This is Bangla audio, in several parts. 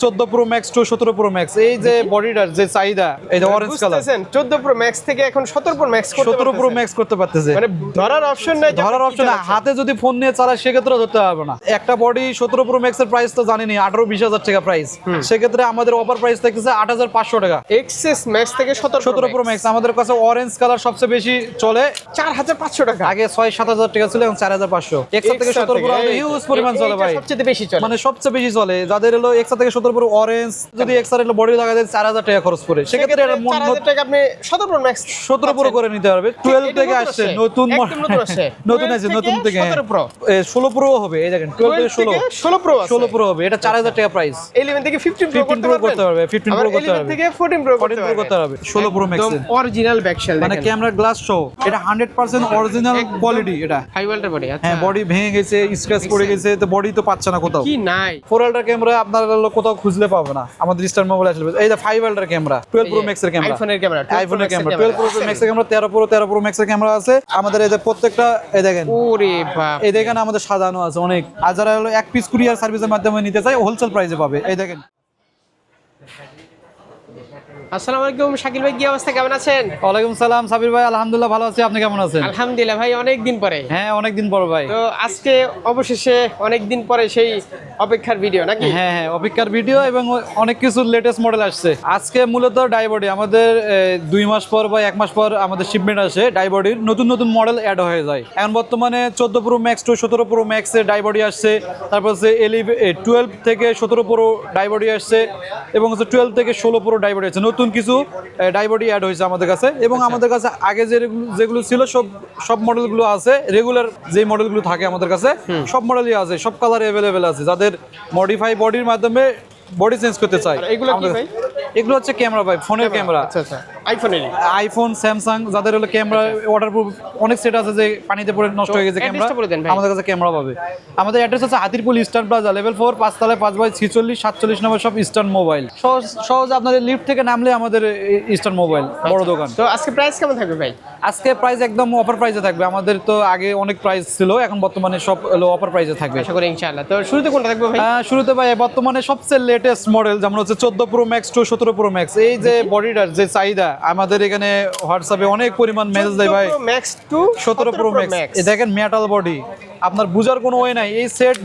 14 pro max to 17 pro max এই যে বডিটার যে চাহিদা এই যে অরেঞ্জ কালার বুঝতেছেন 14 প্রো ম্যাক্স থেকে এখন 17 প্রো ম্যাক্স করতে 17 প্রো ম্যাক্স করতে পারতেছে মানে ধরার অপশন নাই ধরার অপশন হাতে যদি ফোন নিয়ে চালায় সেক্ষেত্রে ধরতে পারবে না একটা বডি 17 প্রো ম্যাক্স এর প্রাইস তো জানেনি 18-20 হাজার টাকা প্রাইস সেক্ষেত্রে আমাদের অফার প্রাইস থাকছে 8500 টাকা এক্সএস ম্যাক্স থেকে 17 প্রো ম্যাক্স আমাদের কাছে অরেঞ্জ কালার সবচেয়ে বেশি চলে 4500 টাকা আগে 6-7 হাজার টাকা ছিল এখন 4500 এক্সা থেকে 17 প্রো আমাদের হিউজ পরিমাণ চলে ভাই সবচেয়ে বেশি চলে মানে সবচেয়ে বেশি চলে যাদের হলো এক্সা থেকে 17 প্রো অরেঞ্জ যদি এক্সা এর বডি লাগায় দেন 4000 টাকা খরচ করে সেক্ষেত্রে এটা 4000 টাকা আপনি 17 প্রো ম্যাক্স 17 প্রো করে নিতে পারবে 12 থেকে আসছে নতুন নতুন আছে নতুন থেকে 17 প্রো 16 প্রো হবে এই দেখেন 12 থেকে 16 প্রো আছে 16 প্রো হবে এটা 4000 টাকা প্রাইস 11 থেকে 15 প্রো 15 প্রো করতে পারবে 15 প্রো করতে 11 পারবে থেকে 14 প্রো 14 প্রো করতে পারবে 16 প্রো ম্যাক্স অরিজিনাল ব্যাকশেল মানে ক্যামেরা গ্লাস সহ এটা 100% অরিজিনাল কোয়ালিটি এটা হাই ভোল্টেজ বডি আচ্ছা হ্যাঁ বডি ভেঙে গেছে স্ক্র্যাচ পড়ে গেছে তো বডি তো পাচ্ছে না কোথাও কি নাই 4 আল্ট্রা ক্যামেরা আপনারা কোথাও খুঁজলে পাবে না আমাদের স্টার মোবাইল আসলে এই যে 5 আল্ট্রা ক্যামেরা 12 প্রো ম্যাক্স এর ক্যামেরা আইফোনের ক্যামেরা আইফোনের ক্যামেরা 12 প্রো ম্যাক্স এর ক্যামেরা 13 প্রো ম্যাক্স এর ক্যামেরা আছে আমাদের এই যে প্রত্যেকটা এই দেখেন ওরে বাপ এই দেখেন আমাদের সাজানো আছে অনেক আর যারা হলো এক পিস কুরিয়ার সার্ভিসের মাধ্যমে নিতে চায় হোলসেল প্রাইসে পাবে এই দেখেন আসসালামু আলাইকুম শাকিল ভাই কি অবস্থা কেমন আছেন ওয়ালাইকুম সালাম সাবির ভাই আলহামদুলিল্লাহ ভালো আছি আপনি কেমন আছেন আলহামদুলিল্লাহ ভাই অনেক দিন পরে হ্যাঁ অনেক দিন পর ভাই তো আজকে অবশেষে অনেক দিন পরে সেই অপেক্ষার ভিডিও নাকি হ্যাঁ হ্যাঁ অপেক্ষার ভিডিও এবং অনেক কিছু লেটেস্ট মডেল আসছে আজকে মূলত ডাইবডি আমাদের 2 মাস পর বা 1 মাস পর আমাদের শিপমেন্ট আসে ডাইবডির নতুন নতুন মডেল অ্যাড হয়ে যায় এখন বর্তমানে 14 pro max to 17 pro max এর ডাইবডি আসছে তারপর হচ্ছে 12 থেকে 17 প্রো ডাইবডি আসছে এবং হচ্ছে 12 থেকে 16 প্রো ডাইবডি আসছে নতুন কিছু ডাইবডি অ্যাড হয়েছে আমাদের কাছে এবং আমাদের কাছে আগে যেগুলো ছিল সব মডেলগুলো আছে রেগুলার যে মডেলগুলো থাকে আমাদের কাছে সব মডেলই আছে সব কালার অ্যাভেলেবেল আছে যাদের মডিফাই বডির মাধ্যমে বডি চেঞ্জ করতে চাই এগুলো কি ভাই এগুলো হচ্ছে ক্যামেরা ভাই ফোনের ক্যামেরা আচ্ছা আচ্ছা আইফোনের আইফোন স্যামসাং যাদের হলো ক্যামেরা ওয়াটারপ্রুফ অনেক সেট আছে যে পানিতে পড়ে নষ্ট হয়ে গেছে ক্যামেরা আমাদের কাছে ক্যামেরা পাবে আমাদের অ্যাড্রেস আছে হাতিরপুল ইস্টার্ন প্লাজা লেভেল 4 পাঁচতলায় 5/46 নম্বর সব ইস্টার্ন মোবাইল সহজ আপনাদের লিফট থেকে নামলে আমাদের ইস্টার্ন মোবাইল বড় দোকান তো আজকে প্রাইস কেমন থাকবে ভাই আজকে প্রাইস একদম অফার প্রাইসে থাকবে আমাদের তো আগে অনেক প্রাইস ছিল এখন বর্তমানে সব অফার প্রাইসে থাকবে আশা করি ইনশাআল্লাহ তো শুরুতে কোনটা থাকবে ভাই শুরুতে ভাই বর্তমানে সবচেয়ে লেটেস্ট মডেল যেমন হচ্ছে 14 pro max to 17 pro max এই যে বডিটার যে চাহিদা আমাদের এখানে হোয়াটসঅ্যাপে অনেক পরিমাণ মেসেজ দেয় ভাই ম্যাক্স টু 17 প্রো ম্যাক্স এই দেখেন মেটাল বডি আপনার বুঝার কোনো ওয়ে নাই এই সেট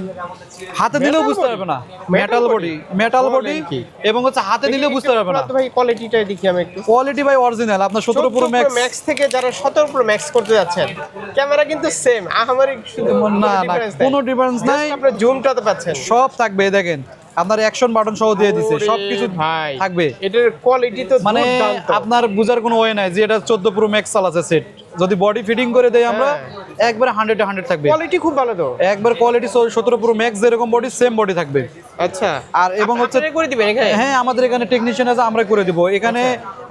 হাতে দিলেও বুঝতে পারবে না মেটাল বডি এবং হচ্ছে হাতে দিলেও বুঝতে পারবে না ভাই কোয়ালিটিটা দেখি আমি একটু কোয়ালিটি ভাই অরিজিনাল আপনার 17 প্রো ম্যাক্স থেকে যারা 17 প্রো ম্যাক্স করতে যাচ্ছেন ক্যামেরা কিন্তু সেম আহামরি না কোনো ডিফারেন্স নাই আপনারা জুমটাতে পাচ্ছেন সব থাকবে দেখেন আপনার অ্যাকশন বাটন সহ দিয়ে দিছে সবকিছু থাকবে এটার কোয়ালিটি তো মানে আপনার বুঝার কোনো ওয়ে নাই যে এটা 14 প্রো ম্যাক্স চালাচ্ছে সেট যদি বডি ফিটিং করে দেই আমরা একবারে 100 থাকবে কোয়ালিটি খুব ভালো তো একবার কোয়ালিটি 17 প্রো ম্যাক্স যেরকম বডি সেম বডি থাকবে আচ্ছা আর এবং হচ্ছে করে দিবেন এখানে হ্যাঁ আমাদের এখানে টেকনিশিয়ান আছে আমরা করে দিব এখানে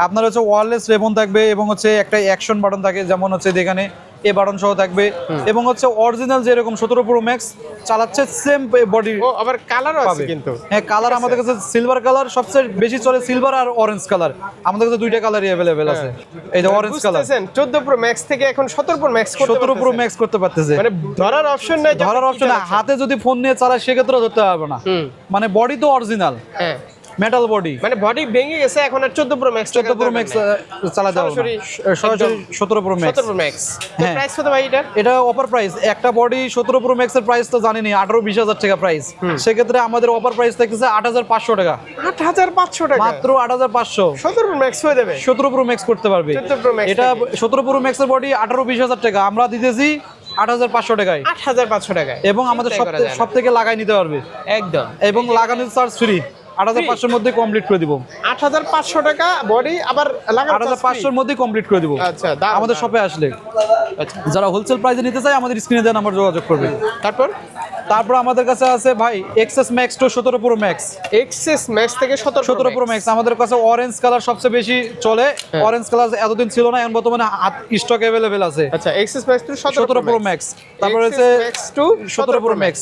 আপনার হচ্ছে ওয়্যারলেস রেবন থাকবে এবং হচ্ছে একটা অ্যাকশন বাটন থাকে যেমন হচ্ছে এখানে এ বাটন সহ থাকবে এবং হচ্ছে অরিজিনাল যেরকম 17 প্রো ম্যাক্স চালাচ্ছে সেম বডি ও আবার কালারও আছে কিন্তু হ্যাঁ কালার আমাদের কাছে সিলভার কালার সবচেয়ে বেশি চলে সিলভার আর অরেঞ্জ কালার আমাদের কাছে দুইটা কালারই अवेलेबल আছে এই যে অরেঞ্জ কালার 14 প্রো ম্যাক্স থেকে এখন 17 প্রো ম্যাক্স করতে 17 প্রো ম্যাক্স করতে পারতেছে মানে ধরার অপশন নাই ধরার অপশন হাতে যদি ফোন নিয়ে চালায় সেক্ষেত্রে ধরতে পারবে না মানে বডি তো অরিজিনাল হ্যাঁ মেটাল বডি মানে বডি ভেঙে গেছে এখন আর 14 প্রো ম্যাক্স 14 প্রো ম্যাক্স চালাতে হবে সরাসরি 17 প্রো ম্যাক্স 17 প্রো ম্যাক্স তো প্রাইস কত ভাই এটা অফার প্রাইস একটা বডি 17 প্রো ম্যাক্স এর প্রাইস তো জানেনি 18-20 হাজার টাকা প্রাইস সেক্ষেত্রে আমাদের অফার প্রাইস থাকছে 8500 টাকা 8500 টাকা মাত্র 8500 17 প্রো ম্যাক্স হয়ে যাবে 17 প্রো ম্যাক্স করতে পারবে 17 প্রো ম্যাক্স এটা 17 প্রো ম্যাক্স এর বডি 18-20 হাজার টাকা আমরা দিতেছি 8500 টাকায় 8500 টাকায় এবং আমাদের সব থেকে লাগাই নিতে পারবে একদম এবং লাগানোর চার্জ ফ্রি 8500 এর মধ্যে কমপ্লিট করে দিব 8500 টাকা বডি আবার লাগানো 8500 এর মধ্যে কমপ্লিট করে দিব আচ্ছা আমাদের শপে আসলে আচ্ছা যারা হোলসেল প্রাইসে নিতে চায় আমাদের স্ক্রিনে দেন নাম্বার যোগাযোগ করবে তারপর আমাদের কাছে আছে ভাই XS max to 17 pro max XS max থেকে 17 প্রো ম্যাক্স আমাদের কাছে অরেঞ্জ কালার সবচেয়ে বেশি চলে অরেঞ্জ কালার এতদিন ছিল না এখন বর্তমানে স্টক अवेलेबल আছে আচ্ছা XS max to 17 pro max তারপর আছে ম্যাক্স টু 17 প্রো ম্যাক্স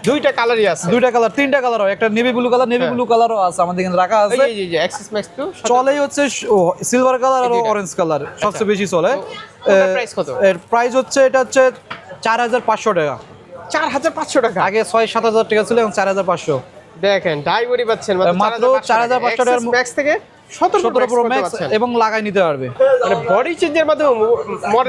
দুইটা কালারই আছে দুইটা কালার তিনটা কালার হয় একটা নেভি ব্লু কালারও আছে আমাদের এখানে রাখা আছে এই যে এক্সএস ম্যাক্স টু চলেই হচ্ছে সিলভার কালার আর অরেঞ্জ কালার সবচেয়ে বেশি চলে ওটার প্রাইস কত এর প্রাইস হচ্ছে এটা হচ্ছে 4500 টাকা 4500 টাকা আগে 6-7 হাজার টাকা ছিল এখন 4500 দেখেন ডাইবডি পাচ্ছেন মাত্র 4500 টাকার ম্যাক্স থেকে 17 প্রো ম্যাক্স এবং লাগাই নিতে পারবে। মানে বডি চেঞ্জের মাধ্যমে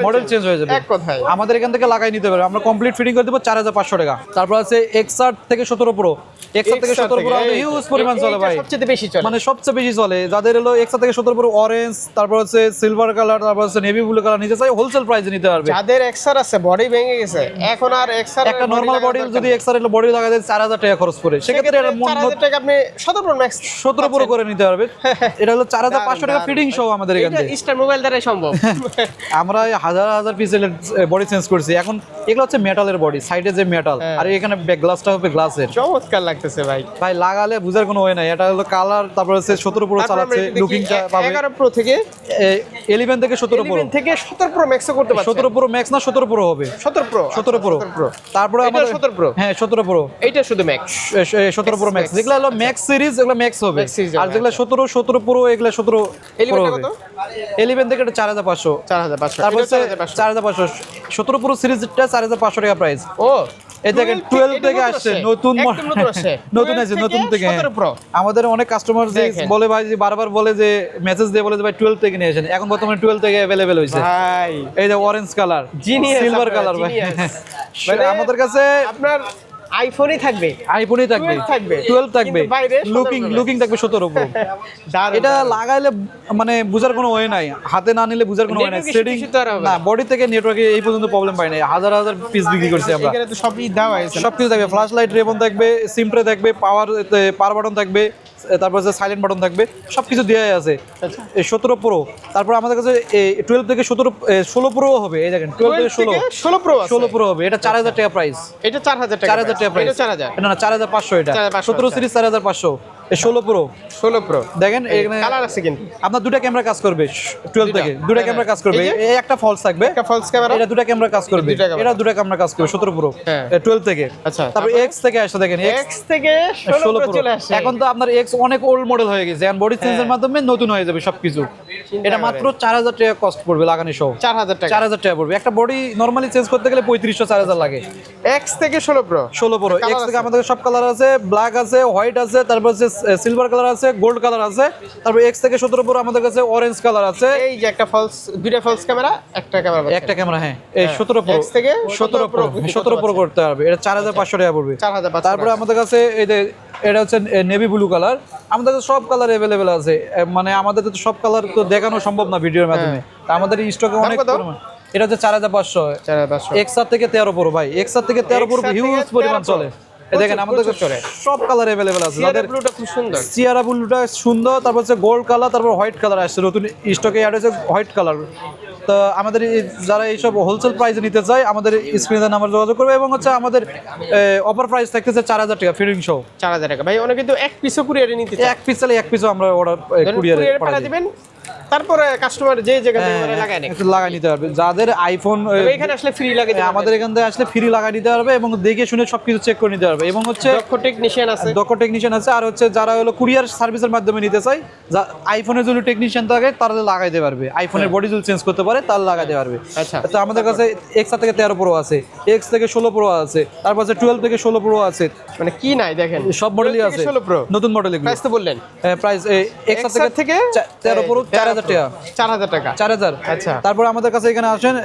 মডেল চেঞ্জ হয়ে যাবে এক কথায়। আমাদের এখান থেকে লাগাই নিতে পারবে, আমরা কমপ্লিট ফিটিং করে দেব 4500 টাকা। তারপর আছে এক্সআর থেকে 17 প্রো, এক্সআর থেকে 17 প্রো আমাদের হিউজ পরিমাণ চলে ভাই, সবচেয়ে বেশি চলে, মানে সবচেয়ে বেশি চলে যাদের হলো এক্সআর থেকে 17 প্রো অরেঞ্জ, তারপর হচ্ছে সিলভার কালার, তারপর হচ্ছে নেভি ব্লু কালার নিতে চাই হোলসেল প্রাইসে নিতে পারবে। যাদের এক্সআর আছে বডি ভেঙে গেছে এখন আর এক্সআর একটা নরমাল বডি যদি এক্সআর এর বডি লাগাতে 4000 টাকা খরচ করে, সেক্ষেত্রে এটা 4000 টাকা আপনি 17 প্রো ম্যাক্স 17 প্রো করে নিতে পারবে। এটা হলো 4500 টাকা ফিটিং সহ আমাদের এখান থেকে। স্টার মোবাইল দ্বারা সম্ভব। আমরা হাজার হাজার পিসের বডি চেঞ্জ করছি এখন, এগুলো হচ্ছে মেটালের বডি, সাইডে যে মেটাল আর এখানে ব্যাক গ্লাসটা হবে গ্লাসের। চমৎকার লাগতেছে ভাই। ভাই লাগালে বুঝার কোনো ওয়ে নাই, এটা হলো কালার, তারপর হচ্ছে 17 প্রো চালাচ্ছে, লুকিংটা পাবে 11 প্রো থেকে 11 থেকে 17 প্রো, 11 থেকে 17 প্রো ম্যাক্সও করতে পারছেন। 17 প্রো ম্যাক্স না 17 প্রো হবে, 17 প্রো 17 প্রো। তারপরে এটা আমাদের 17 প্রো, হ্যাঁ 17 প্রো, এইটা শুধু ম্যাক্স 17 প্রো ম্যাক্স। যেগুলো হলো ম্যাক্স সিরিজ এগুলো ম্যাক্স হবে, আর যেগুলো 17 প্রো এগুলো 17 প্রো হবে। 11 থেকে এটা 4500, 4500, তারপর হচ্ছে 4500 17 প্রো সিরিজটা 4500 টাকা প্রাইস। ও এই দেখেন 12 থেকে আসছে নতুন নতুন আছে, নতুন থেকে। 17 প্রো আমাদের অনেক কাস্টমার যে বলে ভাই, যে বারবার বলে যে মেসেজ দিয়ে বলে যে ভাই 12 থেকে নিয়ে আসেন, এখন বর্তমানে 12 থেকে अवेलेबल হইছে ভাই। এই যে orange colour, genius, silver colour ভাই। মানে আমাদের কাছে আপনার আইফোনই থাকবে, আইফোনই থাকবে, 12 থাকবে, লুকিং থাকবে 17 প্রো। এটা লাগাইলে মানে বুঝার কোনো ওয়ে নাই, হাতে না নিলে বুঝার কোনো ওয়ে নাই। সেটিং না, বডি থেকে নেটওয়ার্কে এই পর্যন্ত প্রবলেম পাই নাই, হাজার হাজার পিস বিক্রি করছি আমরা। এখানে তো সবই দেওয়া আছে, সবকিছু থাকবে, ফ্ল্যাশ লাইট রেবন থাকবে, সিম ট্রে থাকবে, পাওয়ার বাটন থাকবে, তারপর হচ্ছে সাইলেন্ট বাটন থাকবে, সবকিছু দেওয়াই আছে। এই 17 প্রো, তারপর আমাদের কাছে 12 থেকে 16 প্রো হবে। এই দেখেন 12 থেকে 16 প্রো হবে, এটা 4000 টাকা প্রাইস। এটা 4000 টাকা, 4000 টাকা প্রাইস, এটা 4000 না 4500, এটা 17 সিরিজ 4500। এই 16 প্রো দেখেন এখানে কালার আছে, কিন্তু আপনার দুটো ক্যামেরা কাজ করবে 12 থেকে, দুটো ক্যামেরা কাজ করবে, এই একটা ফলস থাকবে, একটা ফলস ক্যামেরা, এটা দুটো ক্যামেরা কাজ করবে, এটা দুটো ক্যামেরা কাজ করবে 17 প্রো 12 থেকে। আচ্ছা, তারপর এক্স থেকে আসে, দেখেন এক্স থেকে 16 প্রো চলে আসে। এখন তো আপনার এক্স অনেক ওল্ড মডেল হয়ে গেছে, এখন বডি চেঞ্জের মাধ্যমে নতুন হয়ে যাবে সবকিছু। এটা মাত্র 4000 টাকা কস্ট পড়বে লাগানো সহ, 4000 টাকা, 4000 টাকা পড়বে। একটা বডি নরমালি চেঞ্জ করতে গেলে 3500 4000 লাগে। এক্স থেকে 16 প্রো এক্স থেকে আমাদের সব কালার আছে, ব্ল্যাক আছে, হোয়াইট আছে, তারপর হচ্ছে সিলভার কালার আছে, গোল্ড কালার আছে। তারপর এক্স থেকে 17 প্রো আমাদের কাছে অরেঞ্জ কালার আছে। এই যে একটা ফলস, দুইটা ফলস ক্যামেরা, একটা ক্যামেরা, হ্যাঁ এই 17 প্রো, এক্স থেকে 17 প্রো করতে হবে, এটা 4500 টাকা পড়বে। 4500। তারপরে আমাদের কাছে এই যে এটা হচ্ছে নেভি ব্লু কালার, আমাদের কাছে সব কালার अवेलेबल আছে, মানে আমাদের তো সব কালার তো দেখানো সম্ভব না ভিডিওর মাধ্যমে, তা আমাদের স্টকে অনেক পরিমাণ। এটা হচ্ছে 4500, এক্সআর থেকে 13 প্রো ভাই, এক্সআর থেকে 13 প্রো হিউজ পরিমাণ চলে। দেখেন আমাদের সব কালার अवेलेबल আছে, যাদের ব্লুটা খুব সুন্দর, সিয়ারা ব্লুটা সুন্দর, তারপর হচ্ছে গোল্ড কালার, তারপর হোয়াইট কালার আসছে নতুন স্টকে অ্যাড হয়েছে হোয়াইট কালার। তো আমাদের যারা এইসব হোলসেল প্রাইসে নিতে চায় আমাদের স্ক্রিনে নাম্বার যোগাযোগ করবে, এবং হচ্ছে আমাদের অফার প্রাইস থাকতেছে 4000 টাকা ফিটিং সহ। 4000 টাকা ভাই, অনেকে কিন্তু এক পিসও কুরিয়ারে নিতে চায়, এক পিস চাইলে এক পিসও আমরা অর্ডার কুরিয়ারে পাঠিয়ে দিবেন, তারপরে কাস্টমার যে জায়গা থেকে লাগায় নেয় লাগাই নিতে পারবে। যাদের আইফোন এখানে আসলে ফ্রি লাগে, আমাদের এখান থেকে আসলে ফ্রি লাগাই নিতে পারবে, এবং দেখে শুনে সবকিছু চেক করে নিতে পারবে। এবং হচ্ছে দক্ষ টেকনিশিয়ান আছে, আর হচ্ছে যারা হলো কুরিয়ার সার্ভিসের মাধ্যমে নিতে চায়, আইফোনের যদি টেকনিশিয়ান থাকে তারা লাগাইতে পারবে, আইফোনের বডি যদি চেঞ্জ করতে পারে তাহলে লাগাইতে পারবে। আচ্ছা, তো আমাদের কাছে এক্স থেকে 13 প্রো আছে, এক্স থেকে 16 প্রো আছে, তারপর আছে 12 থেকে 16 প্রো আছে, মানে কি নাই দেখেন সব মডেলই আছে, 16 প্রো নতুন মডেল। প্রাইস তো বললেন, প্রাইস এক্স থেকে 13 প্রো 4000 টাকা, 4000 টাকা, 4000। আচ্ছা, তারপর আমাদের কাছে এখানে আসেন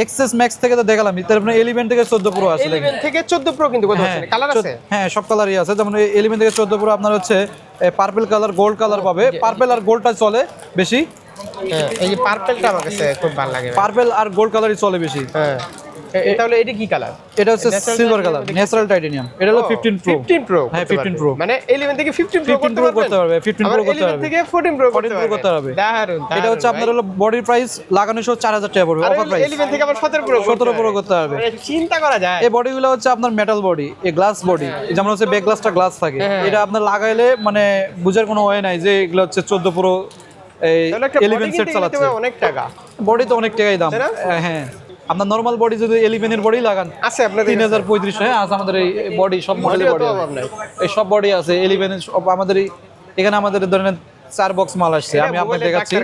এক্সএস ম্যাক্স থেকে তো দেখালাম, তারপরে 11 থেকে 14 প্রো আছে, 11 থেকে 14 প্রো কিন্তু কত আছে, কালার আছে, হ্যাঁ সব কালারই আছে। যেমন 11 থেকে 14 প্রো আপনার হচ্ছে পার্পল কালার, গোল্ড কালার পাবে, পার্পল আর গোল্ডটা চলে বেশি। হ্যাঁ, এই যে পার্পলটা আমার কাছে খুব ভালো লাগে, পার্পল আর গোল্ড কালারই চলে বেশি। হ্যাঁ, তাহলে এটা কি কালার? এটা হচ্ছে সিলভার কালার, ন্যাচারাল টাইটানিয়াম। এটা হলো 15 প্রো, হ্যাঁ 15 প্রো, মানে 11 থেকে 15 প্রো করতে পারবে, 15 প্রো করতে পারবে, 11 থেকে 14 প্রো করতে পারবে। দারুন, এটা হচ্ছে আপনার হলো বডির প্রাইস লাগানো সহ 4000 টাকা পড়বে, অফার প্রাইস। 11 থেকে আবার 17 প্রো করতে পারবে, চিন্তা করা যায়। এই বডিগুলো হচ্ছে আপনার মেটাল বডি, এই গ্লাস বডি, যেমন হচ্ছে ব্যাক গ্লাসটা গ্লাস থাকে, এটা আপনার লাগাইলে মানে বুঝার কোনো ওয়ে নাই যে এগুলো হচ্ছে 14 প্রো এই 11 সেট চালাচ্ছে, অনেক টাকা বডি তো অনেক টাকাই দাম। হ্যাঁ, আপনার নরমাল বডি যদি 11 এর বডি লাগান আছে আপনাদের 3500, হ্যাঁ আছে আমাদের এই বডি, সব মডেলের বডি এই সব বডি আছে 11 এর সব আমাদের এখানে আমাদের ধরেন 4 বক্স মাল আসছে, আমি আপনাকে দেখাচ্ছি।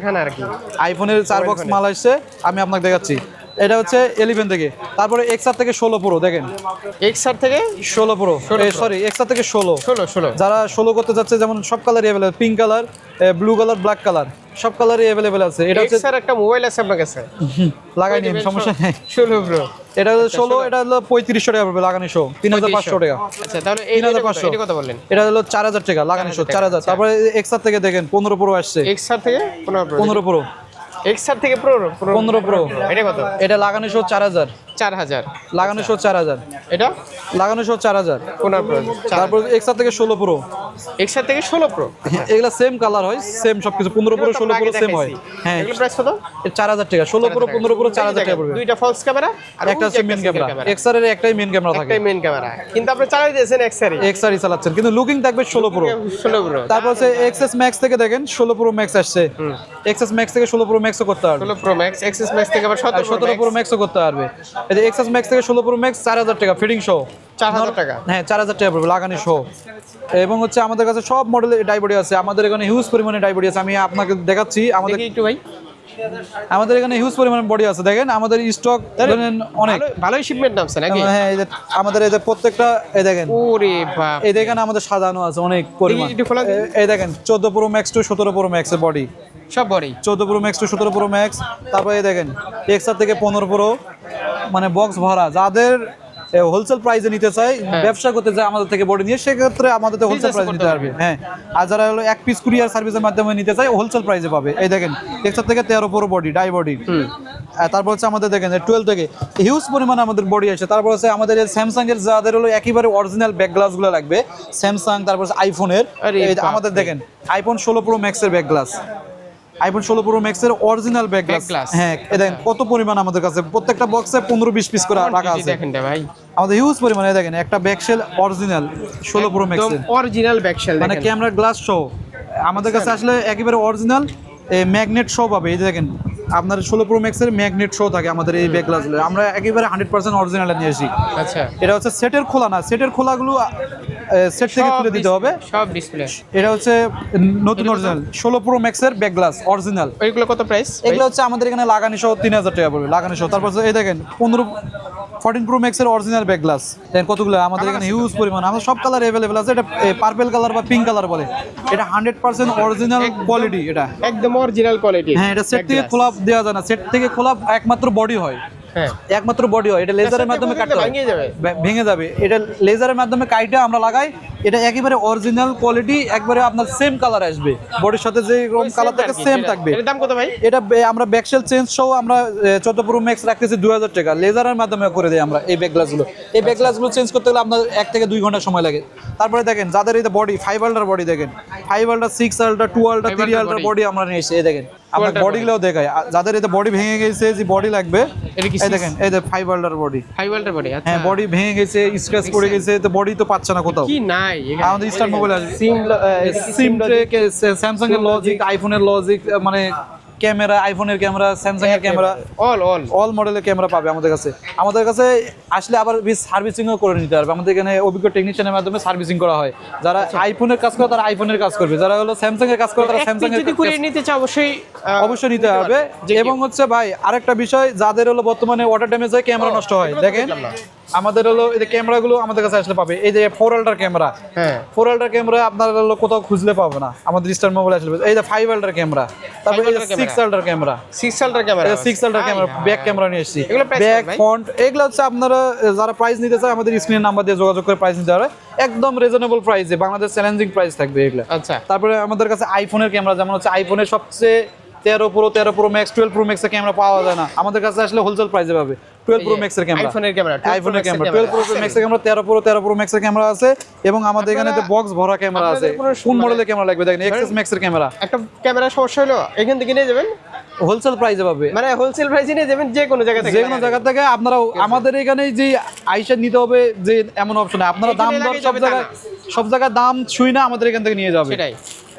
আইফোনের 4 বক্স মাল আসছে, আমি আপনাকে দেখাচ্ছি। এটা হচ্ছে 11 থেকে, তারপরে এক্সআর থেকে 16 প্রো দেখেন, এক্সআর থেকে 16 প্রো, সরি এক্সআর থেকে 16, 16 যারা 16 করতে যাচ্ছে, যেমন সব কালারই available, pink colour, blue colour, black colour, সব কালারই অ্যাভেলেবল আছে। এটা হচ্ছে এক্সআর একটা মোবাইল আছে আপনার কাছে, লাগাই নিন, সমস্যা নেই। 16 প্রো, এটা হলো 16, এটা হলো 3500 টাকা পড়বে লাগানি সহ, 3500 টাকা। আচ্ছা তাহলে এই 3500, এটা কত বললেন? এটা হলো 4000 টাকা লাগানি সহ, 4000। তারপরে এক্সআর থেকে দেখেন 15 প্রো আসছে, এক্সআর থেকে 15 প্রো, এক্সআর থেকে প্রো 15 প্রো, এটা কত? এটা লাগানি সহ 4000, 4000, লাগানি সহ 4000, এটা লাগানো সহ 4000। 15 প্রো, তারপর এক্সআর থেকে 16 প্রো, এক্সআর থেকে 16 প্রো, এগুলা সেম কালার হয়, সেম সবকিছু, 15 প্রো 16 প্রো সেম হয়। হ্যাঁ, এগুলো প্রাইস কত? 4000 টাকা, 16 প্রো 15 প্রো 4000 টাকা পড়বে। দুইটা ফলস ক্যামেরা আর একটা হচ্ছে মেইন ক্যামেরা, এক্সআর এর একটাই মেইন ক্যামেরা থাকে, একটাই মেইন ক্যামেরা, কিন্তু আপনি চালাই দিয়েছেন এক্সআরই, এক্সআরই চালাচ্ছেন, কিন্তু লুকিং থাকবে 16 প্রো। 16 প্রো, তারপর হচ্ছে এক্সএস ম্যাক্স থেকে দেখেন 16 প্রো ম্যাক্স আসছে, এক্সএস ম্যাক্স থেকে 16 প্রো ম্যাক্সও করতে পারবে, 16 প্রো ম্যাক্স, এক্সএস ম্যাক্স থেকে আবার 17 প্রো ম্যাক্সও করতে পারবে। এই যে এক্সএস ম্যাক্স থেকে 16 প্রো ম্যাক্স 4000 টাকা ফিটিং সহ, 4000 টাকা। হ্যাঁ 4000 টাকা পড়বে লাগানি সহ। এবং হচ্ছে আমাদের কাছে সব মডেলের ডাইবডি আছে, আমাদের এখানে হিউজ পরিমাণে ডাইবডি আছে, আমি আপনাকে দেখাচ্ছি। আমাদের দেখি একটু ভাই, আমাদের এখানে হিউজ পরিমাণে বডি আছে, দেখেন আমাদের স্টক অনেক ভালোই শিপমেন্ট নামছে নাকি? হ্যাঁ, এই যে আমাদের এই যে প্রত্যেকটা, এই দেখেন, ওরে বাপ, এই দেখেন আমাদের সাজানো আছে অনেক পরিমাণ। একটু খোলা দিন। এই দেখেন 14 pro max to 17 pro max এর বডি, সব body 14 pro max to 17 pro max. তারপরে এই দেখেন এক্সআর থেকে 15 প্রো, মানে বক্স ভরা। যাদের হোলসেল প্রাইসে নিতে চাই, ব্যবসা করতে চাই আমাদের থেকে বডি নিয়ে, সেক্ষেত্রে আমাদের তো হোলসেল প্রাইসে নিতে পারবে। হ্যাঁ, আর যারা হলো এক পিস কুরিয়ার সার্ভিসের মাধ্যমে নিতে চাই, হোলসেল প্রাইসে পাবে। এই দেখেন এক্সআর থেকে 13 প্রো বডি, ডাই বডি। তারপর হচ্ছে আমাদের দেখেন 12 থেকে হিউজ পরিমাণে আমাদের বডি আছে। তারপর হচ্ছে আমাদের স্যামসাং এর, যাদের হলো একেবারে অরিজিনাল ব্যাক গ্লাসগুলো লাগবে, স্যামসাং, তারপর আইফোনের, আমাদের দেখেন আইফোন 16 প্রো ম্যাক্সের ব্যাক গ্লাস, আইফোন 16 প্রো ম্যাক্সের অরিজিনাল ব্যাক গ্লাস। হ্যাঁ, দেখেন কত পরিমাণ আমাদের কাছে, প্রত্যেকটা বক্সে 15-20 পিস করে রাখা আছে। দেখেন ভাই, আমাদের হিউজ পরিমাণে, দেখেন একটা ব্যাকশেল অরিজিনাল 16 প্রো ম্যাক্সের, অরিজিনাল ব্যাকশেল, মানে ক্যামেরা গ্লাস সহ আমাদের কাছে আসলে একেবারে অরিজিনাল ম্যাগনেট সহ পাবে। এই যে দেখেন আপনার 16 প্রো ম্যাক্সের ম্যাগনেট সহ থাকে আমাদের এই ব্যাক গ্লাসগুলো, আমরা একেবারে 100% অরিজিনাল নিয়ে আসি। আচ্ছা, এটা হচ্ছে সেটের খোলা না, সেটের খোলাগুলো সেট থেকে খুলে দিতে হবে, সব ডিসপ্লে। এটা হচ্ছে নতুন অরিজিনাল 16 প্রো ম্যাক্সের ব্যাক গ্লাস অরিজিনাল। ওইগুলো কত প্রাইস? এগুলো হচ্ছে আমাদের এখানে লাগানি সহ 3000 টাকা পড়বে, লাগানি সহ। তারপর এই দেখেন 14 প্রো ম্যাক্সের অরিজিনাল ব্যাক গ্লাস, দেখেন কতগুলো আমাদের এখানে হিউজ পরিমাণ, আমাদের সব কালার অ্যাভেলেবেল আছে। এটা পার্পল কালার বা পিঙ্ক কালার বলে, এটা 100% অরিজিনাল কোয়ালিটি, এটা একদম অরিজিনাল কোয়ালিটি। হ্যাঁ, এটা সেট থেকে খোলা দেওয়া যায় না, সেট থেকে খোলা একমাত্র বডি হয়, হ্যাঁ একমাত্র বডি হয়। এটা লেজারের মাধ্যমে কাটতে হয়, ভেঙে যাবে, ভেঙে যাবে। এটা লেজারের মাধ্যমে কাইটা আমরা লাগাই, এটা একেবারে অরিজিনাল কোয়ালিটি, একবারে আপনার সেম কালার আসবে, বডির সাথে যে রকম কালার থাকে সেম থাকবে। এর দাম কত ভাই? এটা আমরা ব্যাকশেল চেঞ্জ সহ আমরা 14 প্রো ম্যাক্স রাখতেছি 2000 টাকা, লেজারের মাধ্যমে করে দেই আমরা এই ব্যাক গ্লাসগুলো। এই ব্যাক গ্লাসগুলো চেঞ্জ করতে গেলে আপনার 1 থেকে 2 ঘন্টা সময় লাগে। তারপরে দেখেন যাদের এই বডি 5 আল্ট্রা বডি, দেখেন 5 ultra, 6 ultra, 2 ultra, 3 ultra body আমরা নিয়ে এসেছি। এই দেখেন আমরা বডিগুলোও দেখাই, যাদের এই বডি ভেঙে গেছে, যে বডি লাগবে, এই দেখেন এই যে 5 আল্ট্রার বডি, 5 আল্ট্রা বডি। আচ্ছা, হ্যাঁ, বডি ভেঙে গেছে, স্ক্র্যাচ পড়ে গেছে, তো বডি তো পাচ্ছে না কোথাও। কি নাই আমাদের স্টার মোবাইল আছে সিম স্যামসাং এর লজিক, আইফোনের লজিক, মানে ক্যামেরা, আইফোনের ক্যামেরা, স্যামসাং এর ক্যামেরা, অল মডেলের ক্যামেরা পাবে আমাদের কাছে। আমাদের কাছে আসলে আবার সার্ভিসিংও করে নিতে পারবে, আমাদের এখানে অভিজ্ঞ টেকনিশিয়ানের মাধ্যমে সার্ভিসিং করা হয়। যারা আইফোনের কাজ করে তারা আইফোনের কাজ করবে, যারা হলো স্যামসাং এর কাজ করে তারা স্যামসাং এর যদি করে নিতে চাও অবশ্যই নিতে হবে। এবং হচ্ছে ভাই আরেকটা বিষয়, যাদের হলো বর্তমানে ওয়াটার ড্যামেজ হয়, ক্যামেরা নষ্ট হয়, দেখেন আমাদের হলো এই যে ক্যামেরাগুলো আমাদের কাছে আসলে পাবে। এই যে 4 আল্ট্রা ক্যামেরা, হ্যাঁ 4 আল্ট্রা ক্যামেরা আপনারা হলো কোথাও খুঁজলে পাবে না, আমাদের স্টার মোবাইল আসলে। এই যে 5 আল্ট্রা ক্যামেরা, তারপরে এই যে 6 ultra camera, 6 ultra camera, 6 ultra camera back camera নিয়ে এসেছি, এগুলো প্রাইস ব্যাক ভাই? ফ্রন্ট, এগুলো হচ্ছে আপনারা যারা প্রাইস নিতে চায় আমাদের স্ক্রিনের নাম্বার দিয়ে যোগাযোগ করে প্রাইস নিতে পারে, একদম রিজনেবল প্রাইসে, বাংলাদেশ চ্যালেঞ্জিং প্রাইস থাকবে এগুলো। আচ্ছা, তারপরে আমাদের কাছে আইফোনের ক্যামেরা, যেমন হচ্ছে আইফোনের সবচেয়ে 13 প্রো ম্যাক্স, 12 প্রো ম্যাক্সের ক্যামেরা পাওয়া যায় না, আমাদের কাছে আসলে হোলসেল প্রাইসে পাবে। 12 প্রো ম্যাক্সের ক্যামেরা, আইফোনের ক্যামেরা, 12 প্রো ম্যাক্সের ক্যামেরা, 13 প্রো ম্যাক্সের ক্যামেরা আছে। এবং আমাদের এখানে বক্স ভরা ক্যামেরা আছে। কোন মডেলের ক্যামেরা লাগবে দেখেন, এক্সএস ম্যাক্সের ক্যামেরা, একটা ক্যামেরা সমস্যা হলো এখান থেকে নিয়ে যাবেন, হোলসেল প্রাইসে পাবে, মানে হোলসেল প্রাইসে নিয়ে যাবেন, যে কোনো জায়গা থেকে, যে কোনো জায়গা থেকে। আপনারা আমাদের এখানে যে আইসা নিতে হবে যে এমন অপশন, আপনারা দাম দর সব জায়গায় দাম ছুঁই না, আমাদের এখান থেকে নিয়ে যাবে। সেটাই।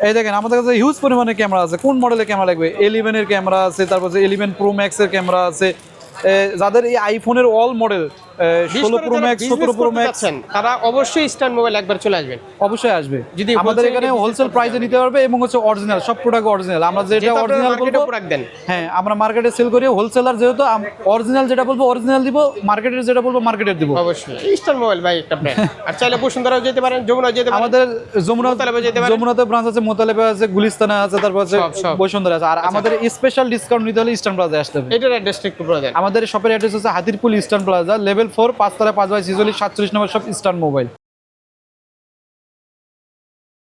এই দেখেন আমাদের কাছে হিউজ পরিমাণে ক্যামেরা আছে। কোন মডেলের ক্যামেরা লাগবে, 11 এর ক্যামেরা আছে, তারপর 11 প্রো ম্যাক্সের ক্যামেরা আছে। যাদের এই আইফোনের all model 16 pro max 17 pro max তারা অবশ্যই স্টার মোবাইল একবার চলে আসবেন। অবশ্যই আসবে। যদি আমাদের wholesale এখানে নিতে হোলসেল চান, প্রাইসে নিতে পারবে এবং হচ্ছে অরিজিনাল সব প্রোডাক্ট অরিজিনাল। আমরা যেটা যেহেতু আপনারা অরিজিনাল মার্কেটে বলবো প্রোডাক্ট দেন। হ্যাঁ আমরা মার্কেটে সেল করি, হোলসেলার যেহেতু অরিজিনাল যেটা বলবো অরিজিনাল দিব, মার্কেটের যেটা বলবো মার্কেটের দিব। অবশ্যই স্টার মোবাইল ভাই একটা ব্র্যান্ড। আর চাইলে বসুন্ধরাও যেতে পারেন, যমুনাও যেতে পারেন। আমাদের মোতালেবে যেতে পারেন। যমুনাতে ব্রাঞ্চ আছে, মোতালেবে আছে, গুলিস্তানে আছে, তারপর আছে সব। বসুন্ধরা আছে। আর আমাদের স্পেশাল ডিসকাউন্ট নিতে হলে ইস্টার্ন প্লাজা আসতে হবে। এটার অ্যাড্রেসটা একটু বলে দেন। আমাদের শপের অ্যাড্রেস হচ্ছে হাতিরপুল ইস্টার্ন প্লাজা, লেভেল 4, 5 তলা 5/46, 47 নম্বর শপ, ইস্টার্ন মোবাইল।